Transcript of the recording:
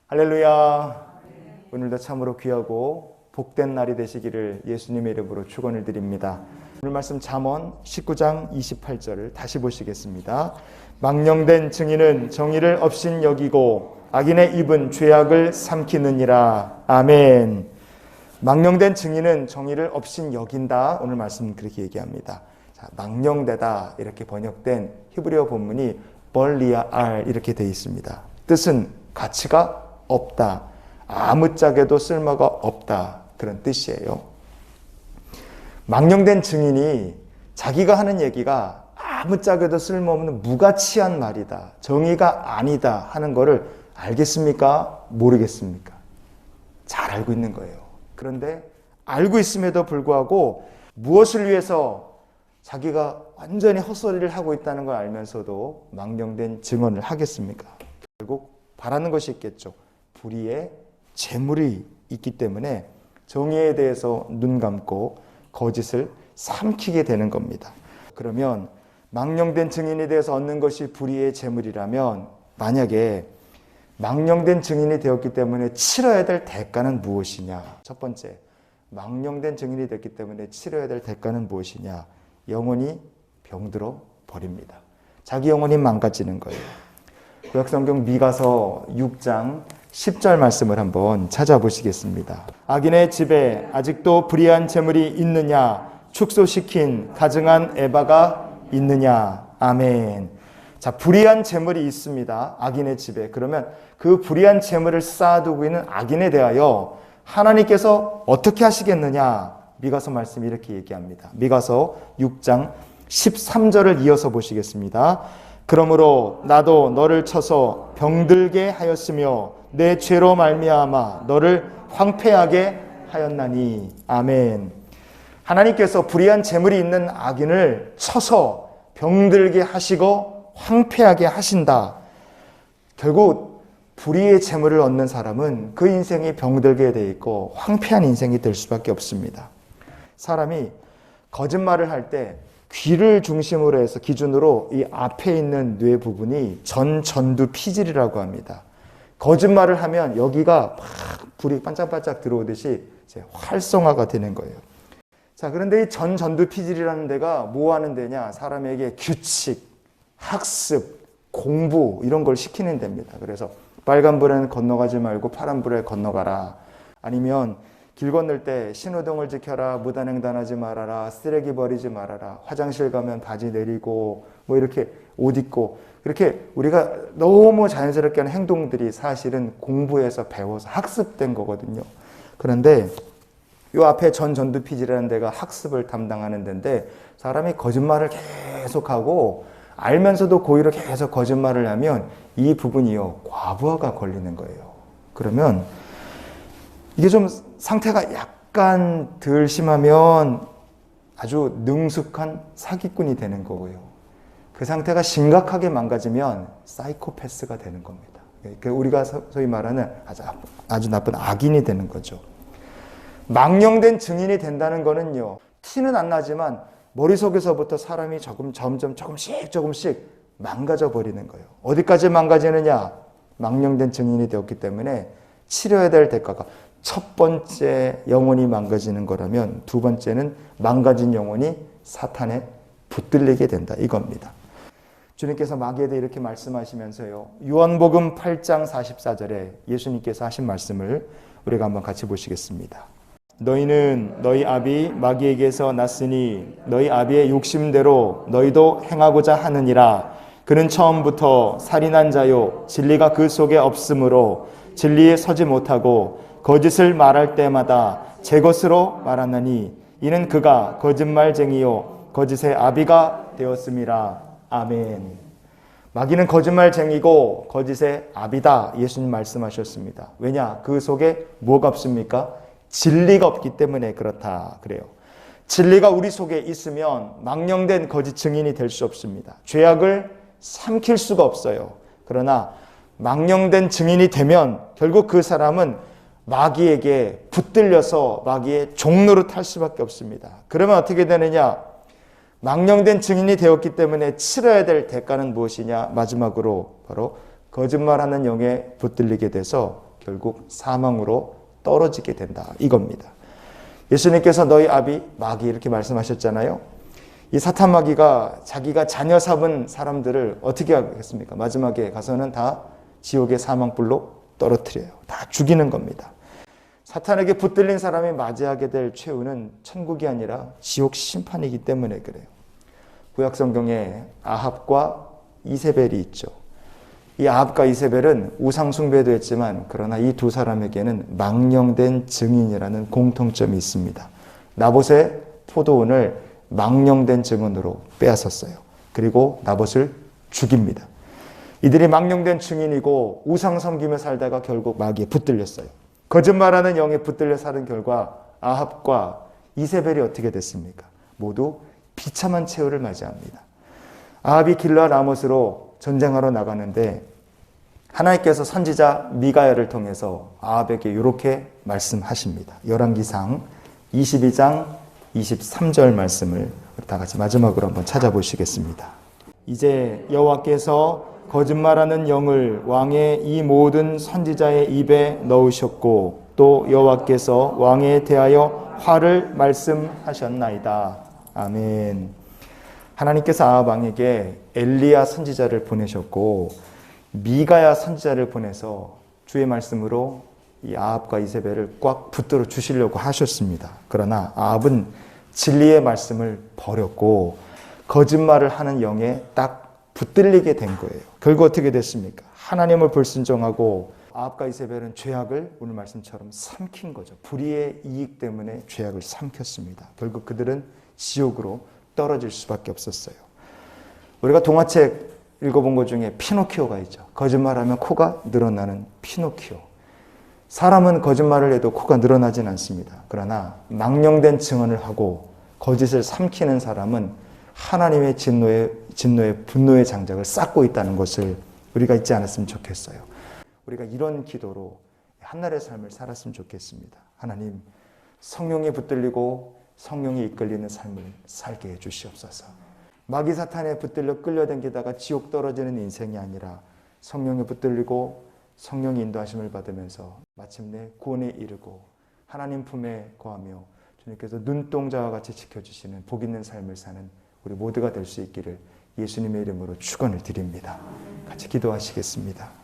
할렐루야. 오늘도 참으로 귀하고 복된 날이 되시기를 예수님의 이름으로 축원을 드립니다. 오늘 말씀 잠언 19장 28절을 다시 보시겠습니다. 망령된 증인은 정의를 없인 여기고 악인의 입은 죄악을 삼키느니라. 아멘. 망령된 증인은 정의를 없인 여긴다. 오늘 말씀 그렇게 얘기합니다. 자, 망령되다 이렇게 번역된 히브리어 본문이 벌리아알 이렇게 되어 있습니다. 뜻은 가치가 없다. 아무짝에도 쓸모가 없다. 그런 뜻이에요. 망령된 증인이 자기가 하는 얘기가 아무짝에도 쓸모없는 무가치한 말이다. 정의가 아니다 하는 것을 알겠습니까? 모르겠습니까? 잘 알고 있는 거예요. 그런데 알고 있음에도 불구하고 무엇을 위해서 자기가 완전히 헛소리를 하고 있다는 걸 알면서도 망령된 증언을 하겠습니까? 결국 바라는 것이 있겠죠. 불의의 재물이 있기 때문에 정의에 대해서 눈 감고 거짓을 삼키게 되는 겁니다. 그러면 망령된 증인에 대해서 얻는 것이 불의의 재물이라면 만약에 망령된 증인이 되었기 때문에 치러야 될 대가는 무엇이냐? 첫 번째, 망령된 증인이 됐기 때문에 치러야 될 대가는 무엇이냐? 영혼이 병들어 버립니다. 자기 영혼이 망가지는 거예요. 구약성경 미가서 6장 10절 말씀을 한번 찾아보시겠습니다. 악인의 집에 아직도 불의한 재물이 있느냐? 축소시킨 가증한 에바가 있느냐? 아멘. 자, 불의한 재물이 있습니다. 악인의 집에. 그러면 그 불의한 재물을 쌓아두고 있는 악인에 대하여 하나님께서 어떻게 하시겠느냐? 미가서 말씀이 이렇게 얘기합니다. 미가서 6장 13절을 이어서 보시겠습니다. 그러므로 나도 너를 쳐서 병들게 하였으며 내 죄로 말미암아 너를 황폐하게 하였나니. 아멘. 하나님께서 불의한 재물이 있는 악인을 쳐서 병들게 하시고 황폐하게 하신다. 결국 불의의 재물을 얻는 사람은 그 인생이 병들게 돼 있고 황폐한 인생이 될 수밖에 없습니다. 사람이 거짓말을 할 때 귀를 중심으로 해서 기준으로 이 앞에 있는 뇌 부분이 전두 피질이라고 합니다. 거짓말을 하면 여기가 막 불이 반짝반짝 들어오듯이 이제 활성화가 되는 거예요. 자, 그런데 이 전두 피질이라는 데가 뭐 하는 데냐? 사람에게 규칙, 학습, 공부 이런 걸 시키는 데입니다. 그래서 빨간 불에는 건너가지 말고 파란 불에 건너가라. 아니면 길 건널 때 신호등을 지켜라, 무단횡단하지 말아라, 쓰레기 버리지 말아라, 화장실 가면 바지 내리고 뭐 이렇게 옷 입고, 그렇게 우리가 너무 자연스럽게 하는 행동들이 사실은 공부해서 배워서 학습된 거거든요. 그런데 이 앞에 전두피질이라는 데가 학습을 담당하는 데인데 사람이 거짓말을 계속하고 알면서도 고의로 계속 거짓말을 하면 이 부분이요 과부하가 걸리는 거예요. 그러면 이게 좀 상태가 약간 덜 심하면 아주 능숙한 사기꾼이 되는 거고요. 그 상태가 심각하게 망가지면 사이코패스가 되는 겁니다. 우리가 소위 말하는 아주 나쁜 악인이 되는 거죠. 망령된 증인이 된다는 거는요, 티는 안 나지만 머릿속에서부터 사람이 점점 조금씩 망가져 버리는 거예요. 어디까지 망가지느냐? 망령된 증인이 되었기 때문에 치러야 될 대가가, 첫 번째 영혼이 망가지는 거라면 두 번째는 망가진 영혼이 사탄에 붙들리게 된다 이겁니다. 주님께서 마귀에 대해 이렇게 말씀하시면서요, 요한복음 8장 44절에 예수님께서 하신 말씀을 우리가 한번 같이 보시겠습니다. 너희는 너희 아비 마귀에게서 났으니 너희 아비의 욕심대로 너희도 행하고자 하느니라. 그는 처음부터 살인한 자요 진리가 그 속에 없으므로 진리에 서지 못하고 거짓을 말할 때마다 제 것으로 말하느니 이는 그가 거짓말쟁이요 거짓의 아비가 되었음이라. 아멘. 마귀는 거짓말쟁이고 거짓의 아비다 예수님 말씀하셨습니다. 왜냐? 그 속에 뭐가 없습니까? 진리가 없기 때문에 그렇다 그래요. 진리가 우리 속에 있으면 망령된 거짓 증인이 될 수 없습니다. 죄악을 삼킬 수가 없어요. 그러나 망령된 증인이 되면 결국 그 사람은 마귀에게 붙들려서 마귀의 종로로 탈 수밖에 없습니다. 그러면 어떻게 되느냐? 망령된 증인이 되었기 때문에 치러야 될 대가는 무엇이냐? 마지막으로 바로 거짓말하는 영에 붙들리게 돼서 결국 사망으로 떨어지게 된다. 이겁니다. 예수님께서 너희 아비 마귀 이렇게 말씀하셨잖아요. 이 사탄 마귀가 자기가 자녀 삼은 사람들을 어떻게 하겠습니까? 마지막에 가서는 다 지옥의 사망불로 떨어뜨려요. 다 죽이는 겁니다. 사탄에게 붙들린 사람이 맞이하게 될 최후는 천국이 아니라 지옥 심판이기 때문에 그래요. 구약 성경에 아합과 이세벨이 있죠. 이 아합과 이세벨은 우상 숭배도 했지만 그러나 이 두 사람에게는 망령된 증인이라는 공통점이 있습니다. 나봇의 포도원을 망령된 증언으로 빼앗았어요. 그리고 나봇을 죽입니다. 이들이 망령된 증인이고 우상 섬기며 살다가 결국 마귀에 붙들렸어요. 거짓말하는 영에 붙들려 사는 결과 아합과 이세벨이 어떻게 됐습니까? 모두 비참한 최후를 맞이합니다. 아합이 길르앗 라못으로 전쟁하러 나가는데 하나님께서 선지자 미가야를 통해서 아합에게 이렇게 말씀하십니다. 열왕기상 22장 23절 말씀을 다 같이 마지막으로 한번 찾아보시겠습니다. 이제 여호와께서 거짓말하는 영을 왕의 이 모든 선지자의 입에 넣으셨고 또 여호와께서 왕에 대하여 화를 말씀하셨나이다. 아멘. 하나님께서 아합 왕에게 엘리야 선지자를 보내셨고 미가야 선지자를 보내서 주의 말씀으로 이 아합과 이세벨을 꽉 붙들어 주시려고 하셨습니다. 그러나 아합은 진리의 말씀을 버렸고 거짓말을 하는 영에 딱 붙들리게 된 거예요. 결국 어떻게 됐습니까? 하나님을 불순종하고 아합과 이세벨은 죄악을 오늘 말씀처럼 삼킨 거죠. 불의의 이익 때문에 죄악을 삼켰습니다. 결국 그들은 지옥으로 떨어질 수밖에 없었어요. 우리가 동화책 읽어본 것 중에 피노키오가 있죠. 거짓말하면 코가 늘어나는 피노키오. 사람은 거짓말을 해도 코가 늘어나진 않습니다. 그러나 망령된 증언을 하고 거짓을 삼키는 사람은 하나님의 진노의 분노의 장작을 쌓고 있다는 것을 우리가 잊지 않았으면 좋겠어요. 우리가 이런 기도로 한날의 삶을 살았으면 좋겠습니다. 하나님, 성령에 붙들리고 성령에 이끌리는 삶을 살게 해 주시옵소서. 마귀 사탄에 붙들려 끌려다니다가 지옥 떨어지는 인생이 아니라 성령에 붙들리고 성령의 인도하심을 받으면서 마침내 구원에 이르고 하나님 품에 거하며 주님께서 눈동자와 같이 지켜주시는 복 있는 삶을 사는 우리 모두가 될 수 있기를 예수님의 이름으로 축원을 드립니다. 같이 기도하시겠습니다.